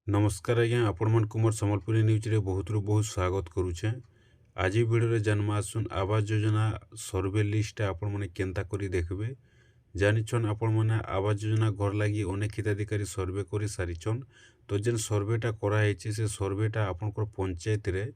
नमस्कार आज्ञा आपण मन कुमार संबलपुरी न्यूज रे बहुत बहुत स्वागत करुछे। आज वीडियो रे जन्मा आसुन आवास योजना सर्वे लिस्ट आपण माने केनता करी देखबे। जानिछन आपण माने आवास योजना घर लागी अनेक हिताधिकारी सर्वे करी सारिछन। तो जेन सर्वेटा करा हेछि से सर्वेटा आपनकर पंचायत रे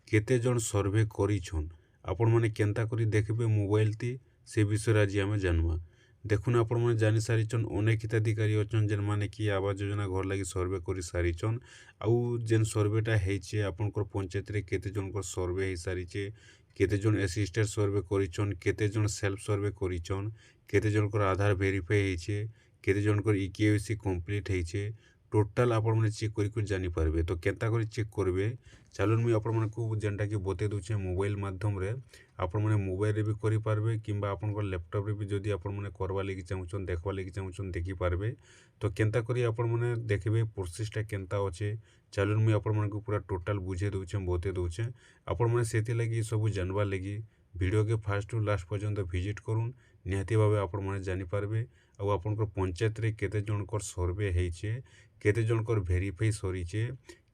केते जन सर्वे करिछन आपण माने केनता करी देखबे मोबाइल ती से विषय आज आमे जानवा। देखुन आपण माने जानि सारिछन अनेक हिताधिकारी अछन जेन माने कि आवास योजना घर लागी सर्वे करी सारिछन। आउ जेन सर्वेटा हेछि आपनकर पंचायत रे केते जनकर सर्वे हे सारिछे, केते जन असिस्टेंट सर्वे करिछन, केते जन सेल्फ सर्वे करिछन, केते जनकर आधार वेरीफाई हेछे, केते जनकर ईकेवाईसी कंप्लीट हेछे। टोटल आपण माने चेक करी जानि पारबे। तो केनता करी चेक करबे चलुन मुई आपण मानकु जेनटा कि बते दोछे मोबाइल माध्यम रे आपण माने मोबाइल रे भी करि पारबे किंबा आपनकर लैपटॉप रे भी जदि आपण माने करवा लागि चाहुछन देखवा लागि चाहुछन देखि पारबे। तो केनता करी आपण माने देखबे प्रोसेसटा केनता अछे चलुन मुई आपण मानकु पूरा टोटल बुझे दोछे बते दोछे। आपण माने सेति लागि सब जानवा लागि वीडियो के फास्ट टू लास्ट पर्यंत विजिट करूँ निहाती भावे आपण माने जानि पारबे। आउ आपनकर पंचायत रे केते जनकर सर्वे हेइछे, केते जनकर वेरीफाई सरीछे,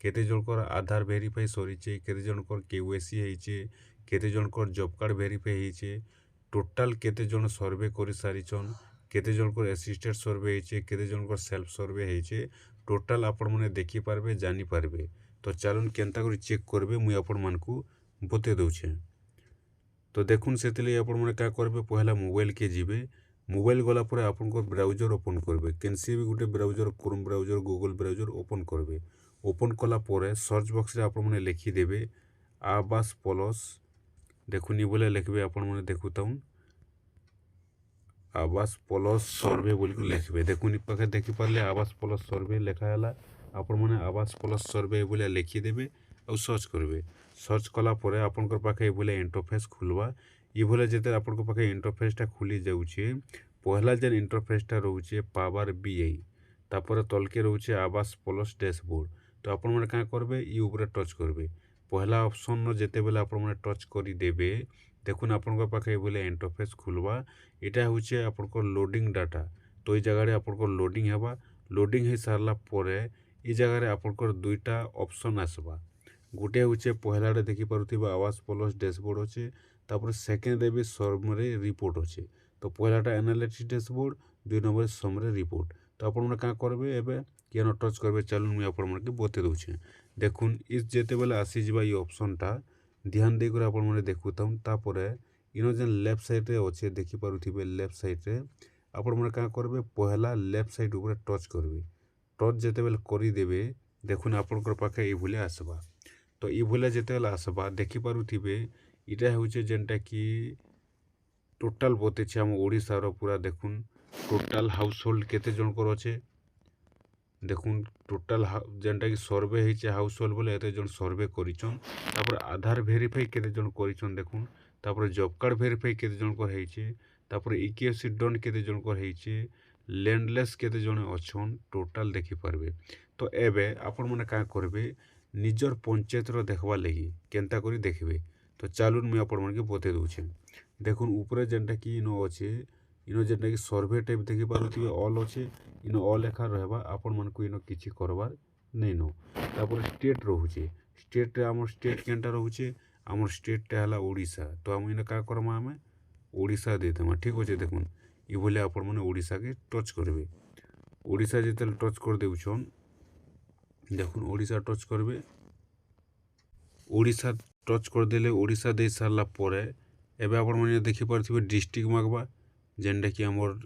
केते जनकर आधार वेरीफाई सरीछे, केते जनकर केवाईसी हेइछे, केते जनकर जॉब कार्ड वेरीफाई हेइछे, टोटल केते जन सर्वे करि सारिछन, केते जनकर असिस्टेंट सर्वे हेइछे, केते जनकर सेल्फ सर्वे हेइछे। टोटल आपण माने देखि पारबे जानि पारबे। तो चलुन केनता करी चेक करबे मुई आपण मानकु बते दोछे। तो देखुन सेतले आपण माने का करबे पहला मोबाइल के जिबे। मोबाइल गला पर आपन को ब्राउजर ओपन करबे, केनसी भी गुटे browser Chrome browser Google browser open करबे। ओपन कला परे सर्च बॉक्स रे आपण माने लिखि देबे आवास प्लस। देखुन इ बोले लिखबे आपण माने देखुताउन आवास प्लस सर्वे बोल के लिखबे। देखुन इ पाखे देखि पारले आवास प्लस सर्वे लिखा हला। आपण माने आवास प्लस सर्वे बोले लिखि देबे और सर्च करबे। सर्च कला परे आपनकर पाखे बोले इंटरफेस खुलवा। इ बोले जेते आपनकर पाखे इंटरफेसटा खुली जाउछे, पहला जेन इंटरफेसटा रहउछे पावर बीआई, तापर तलके रहउछे आवास प्लस डैशबोर्ड। तो आपण माने का करबे इ ऊपर टच करबे। पहला ऑप्शन न जेते बेले आपण माने टच करी देबे देखुन आपनकर पाखे बोले इंटरफेस खुलवा। एटा होउछे आपनकर लोडिंग डाटा। तो इ जगह रे आपनकर लोडिंग हेबा। लोडिंग हे सारला परे इ जगह रे आपनकर दुईटा ऑप्शन आसबा। गुटे होउछे पहलाडे देखि पारुथिबा आवास प्लस डैशबोर्ड होचे, तापर सेकेंड रे भी समरी रिपोर्ट होचे। तो पहलाटा एनालिटिक्स डैशबोर्ड, दुई नंबर समरी रिपोर्ट। तो आपण माने का करबे एबे केनो टच करबे चलुन मुई आपण माने के बते दोछे। देखुन इस जेते बेले आसी जिबा इ ऑप्शनटा ध्यान दे कर आपण माने देखुताउन। तापरे इनो जेन लेफ्ट साइड रे होचे देखि पारुथिबे लेफ्ट साइड रे आपण माने का करबे पहला लेफ्ट साइड ऊपर टच करबे। टच जेते बेले करि देबे देखुन आपनकर पाखे इ भले आसबा। तो इ भले जेते बेले आसबा देखि पारुथिबे इटा होचे जेनटा कि टोटल बतेछे हम ओडिसा रो पूरा। देखुन टोटल हाउस होल्ड केते जनकर अछे देखुन टोटल जेनटा कि सर्वे हेइछे हाउस होल्ड बोले एते जन सर्वे करिछन। तापर आधार वेरीफाई केते जन करिछन देखुन। तापर जॉब कार्ड वेरीफाई केते जनकर हेइछे। तापर ईकेएफसी डन केते जनकर हेइछे। लैंडलेस केते जन अछन टोटल देखि पारबे। तो एबे आपण माने का करबे निजर पंचायत रो देखबा लागि केनता करी देखबे। तो चालुन मुई आपण माने के बते दोछे। देखुन ऊपर जेनटा कि इनो अछे इनो जेनटा कि सर्वे टाइप देखि पारुथिबे ऑल अछे। इनो ऑल एखा रहबा आपण मानकु इनो किछि करबार नै नो। तापर स्टेट रहउछे, स्टेट रे हमर स्टेट केनटा रहउछे हमर स्टेट टा हला ओडिसा। तो हम इनो का करमा हमें ओडिसा दे देमा। ठीक होचे देखुन इ भले आपण माने ओडिसा के टच करबे। ओडिसा जेते टच कर देउछन देखुन ओडिसा टच करबे। ओडिसा टच कर देले ओडिसा दे सारला परे एबे आपण माने देखि पारथिबे डिस्ट्रिक्ट मागबा जेनटा कि हमर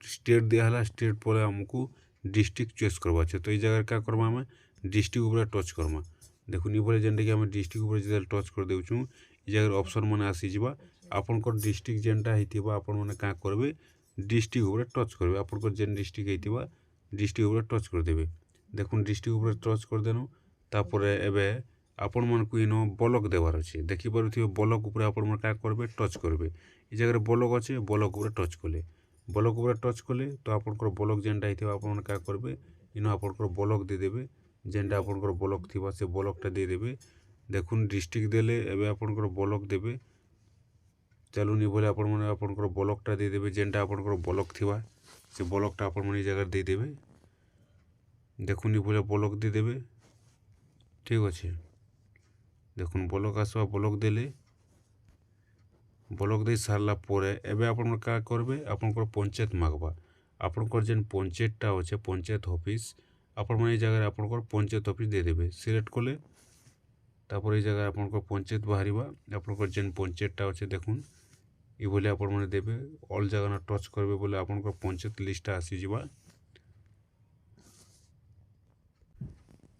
स्टेट दिया हला। स्टेट पर हमको डिस्ट्रिक्ट चॉइस करबा छे। तो इ जगह का करमा हमें डिस्ट्रिक्ट ऊपर टच करमा। देखुन इ बोले जेनटा कि हम डिस्ट्रिक्ट ऊपर जेते टच कर देउछु इ जगह ऑप्शन माने आसी जिबा। आपनकर डिस्ट्रिक्ट जेनटा हेतिबा आपण माने का करबे डिस्ट्रिक्ट ऊपर टच करबे। आपनकर जेन डिस्ट्रिक्ट हेतिबा डिस्ट्रिक्ट ऊपर टच कर देबे। देखुन डिस्ट्रिक्ट ऊपर टच कर देनु। तापर एबे आपण मानकु इनो ब्लॉक देवार अछि। देखि पारुथिबे ब्लॉक ऊपर आपण माने का करबे टच करबे। इ जगह ब्लॉक अछि ब्लॉक ऊपर टच कले। ब्लॉक ऊपर टच कले तो आपनकर ब्लॉक जेनटा हेतिबा आपण माने का करबे इनो आपनकर ब्लॉक दे देबे। जेनटा आपनकर ब्लॉक थिबा से ब्लॉकटा दे देबे। देखुन डिस्ट्रिक्ट देले एबे आपनकर ब्लॉक देबे। चलुन इ बोले आपण माने आपनकर ब्लॉकटा दे देबे। जेनटा आपनकर ब्लॉक थिबा से ब्लॉकटा आपण माने इ जगह दे देबे। দেখুন এভাবে ব্লক দিয়ে দেবে। ঠিক আছে, দেখুন ব্লক আসবা, ব্লক দেলে ব্লক দিয়ে সারला পরে এবে আপনার কাজ করবে আপনার পঞ্চায়েত মাগবা। আপনার যেন পঞ্চায়েতটা আছে পঞ্চায়েত অফিস আপনার এই জায়গায় আপনার পঞ্চায়েত অফিস দিয়ে দেবে। সিলেক্ট করলে তারপরে এই জায়গায় আপনার পঞ্চায়েত বাহারিবা। আপনার যেন পঞ্চায়েতটা আছে দেখুন এইভাবে আপনার দেবে। অল জায়গা টচ করবে বলে আপনার পঞ্চায়েত লিস্টটা আসিযা।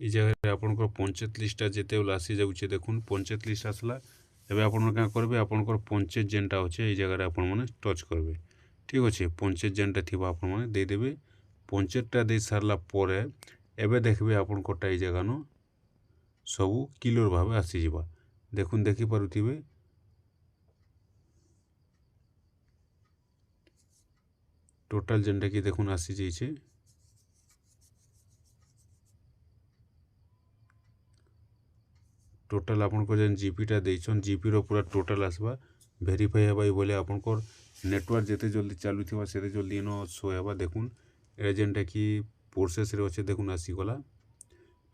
এই জায়গায় আপনার পঞ্চায়েত লিস্টটা যেতবে আসি যাচ্ছে দেখুন পঞ্চায়েত লিস্ট আসলা। এবার আপনার কাঁ করবে আপনার পঞ্চায়েত যেনটা আছে এই জায়গায় আপনার টচ করবে। ঠিক আছে, পঞ্চায়েত যেনটা থিবা আপনার দিয়ে দেবে। পঞ্চায়েতটা দিয়ে সারলা পরে এবে দেখবে আপনারটা এই জায়গানো সবু ক্লিয়র ভাবে আসিযা। দেখুন দেখিপারুথিবে টোটাল যেনটা কি দেখুন আসি যাইছে। টোটাল আপনার যেন জিপিটা ଦେଇଛନ୍ জিপির পুরা টোটাল আসবা। ভেরিফাই হবা বলে আপনার নেটওয়ার্ক যেতে জলদি চালু থিবা সেতে জলদি এন শো হবা। দেখুন এটা যেনটা কি প্রোসেসরে অছে দেখুন আসিগলা।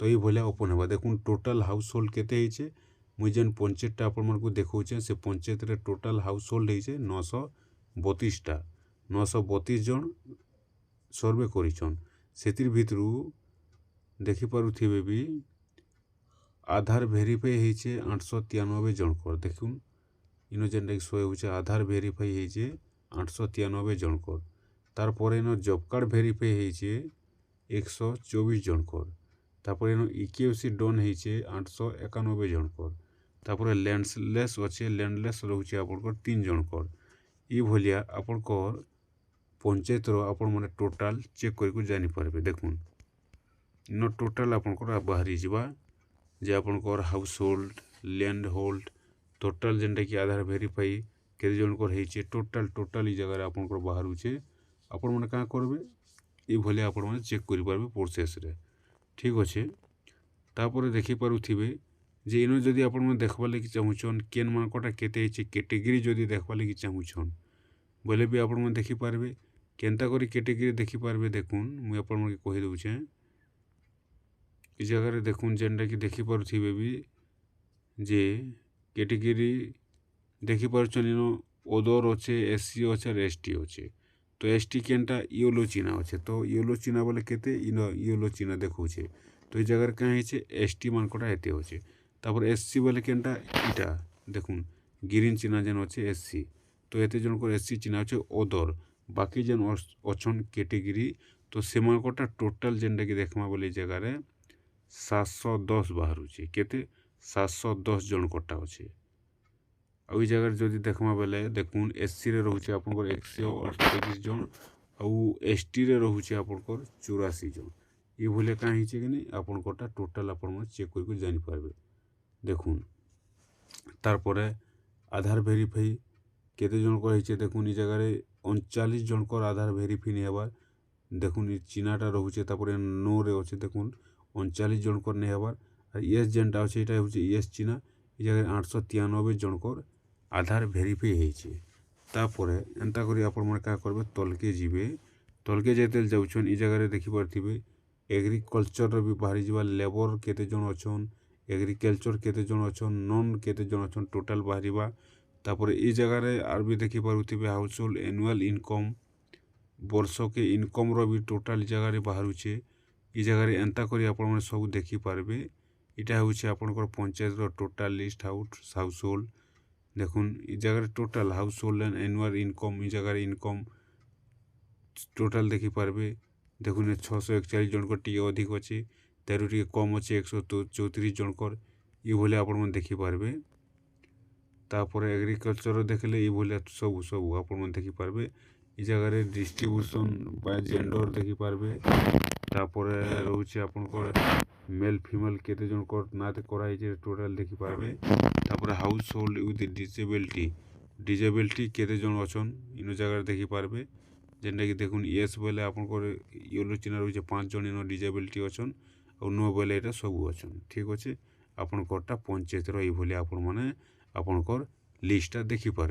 তো এইভাবে ওপন হবা। দেখুন টোটাল হাউস হোল্ড কেতে হয়েছে মুই যেন পঞ্চায়েতটা আপনার দেখছে সে পঞ্চায়েতের টোটাল হাউস হোল্ড হয়েছে 932টা। 932 জন সর্ভে করিছন। সেতির ভিতরু দেখিপারুথিবে বি আধার ভেরিফাই হয়েছে 893 জনকর। দেখুন ইনো যেনটাকি শো হচ্ছে আধার ভেরিফাই হয়েছে 893 জনকর। তারপরে ইনো জব কার্ড ভেরিফাই হয়েছে 124 জনকর। তারপরে ইনো ইকেওসি ডন হয়েছে 891 জনকর। তারপরে ল্যান্ডলেস অছে ল্যান্ডলেস রয়েছে আপনার 3 জনকর। এইভাবে আপনার পঞ্চায়েতর আপনার টোটাল চেক করে জানিপারবে। দেখুন ইনো টোটাল আপনার বাহারি যা যে আপনার household land hold total যেনটা কি আধার ভেরিফাই কেতে জনকর হয়েছে টোটাল এই জায়গায় আপনার বাহারুছে। আপনার কাঁ করবে এইভাবে আপনার চেক করে পারবে প্রোসেসরে। ঠিক আছে, তারপরে দেখিপারুথিবে যে ইনো যদি আপনার দেখবার লাগি চাহুছন কেন মানকটা কেতে হয়েছে ক্যাটেগরি যদি দেখবার লাগি চাহুছন বলে বি আপনার দেখিপারবে। কেনতা করে ক্যাটেগরি দেখিপারবে দেখুন মুই আপনাকে কহি দেউছে। এই জায়গায় দেখুন যেনটা কি দেখিপারুথিবে বি যে ক্যাটেগরি দেখিপারছন ইনো ওদর অছে এসসি অছে আর এসটি অছে। তো এসটি কেনটা ইয়েলো চিহ্ন আছে। তো ইয়েলো চিহ্ন বলে কেতে ইনো ইয়েলো চিহ্ন দেখুছে। তো এই জায়গার কাঁ হয়েছে এসটি মানকটা এতে হচ্ছে। তারপর এসসি বলে কেনটা এটা দেখুন গ্রিন চিহ্ন যেন হচ্ছে এসসি। তো এতে জনকর এসসি চিহ্ন হচ্ছে ওদর। বাকি যেন অছন ক্যাটেগরি তো সেমানকটা টোটাল যেনটাকি দেখমা বলে এই জায়গায় 710 বাহারুছে। কেতে 710 জনকটা আছে। ওই জায়গার যদি দেখমা বেলে দেখুন এসসিরে রয়েছে আপনার 138 জন আর এসটিরে রয়েছে আপনার 84 জন। এইভাবে কাঁ হয়েছে কি আপনারটা টোটাল আপনার চেক করে জানিপারবে। দেখুন তারপরে আধার ভেরিফাই কেতে জনকর হয়েছে দেখুন এই জায়গায় 39 জনকর আধার ভেরিফাই নিয়ে হবার। দেখুন এই চিহ্নটা রয়েছে তারপরে নোরে আছে দেখুন 39 জনকর নিয়ে হবার। আর ইয়েস যেনটা আছে এটা হচ্ছে ইয়েস চিহ্ন। এই জায়গায় 893 জনকর আধার ভেরিফাই হয়েছে। তারপরে এন্তা করে আপনার কাঁ করবে তলকে যাবে। তলকে যেতে যাচ্ছেন এই জায়গায় দেখিপারথিবে এগ্রিকলচর বি বাহারি যা লেবর কেতে জন অছন এগ্রিকলচর কেতে জন অছন নন কেতে জন অছন টোটাল বাহারিবা। তারপরে এই জায়গায় আর বি দেখিপারুথিবে হাউস হোল্ড এনুয়াল ইনকম বর্ষকে ইনকমর বি টোটাল জায়গায় বাহারুছে। এই জায়গায় এন্তা করে আপনার সব দেখিপারবে। এটা হচ্ছে আপনার পঞ্চায়েতর টোটাল লিস্ট হাউস হোল্ড। দেখুন এই জায়গায় total house hold and annual income এই জায়গায় ইনকম টোটাল দেখিপারবে। দেখুন 641 জনকর টিকে অধিক আছে 13 টিকে কম আছে 134 জনকর। এইভাবে আপনার দেখিপারবে। তারপরে এগ্রিকলচর দেখলে এইভাবে সবু আপনার দেখিপারবে। এই জায়গায় ডিস্ট্রিবিউশন বা জেন্ডর দেখিপারবে। তারপরে রয়েছে আপনার মেল ফিমেল কেতে জনকর না করা হয়েছে টোটাল দেখিপারবে। তারপরে হাউস হোল্ড উইথ ডিজেবিলিটি কেতে জন অছন ইনো জায়গায় দেখিপারবে। যেটাকি দেখুন ইয়েস বলে আপনার ইয়েলো চিহ্ন রয়েছে 5 জন ইনো ডিজেবিলিটি অছন আর নো বলে এটা সবু অছন। ঠিক আছে, আপনারটা পঞ্চায়েতর এইভাবে আপনার লিস্টটা দেখিপারবে।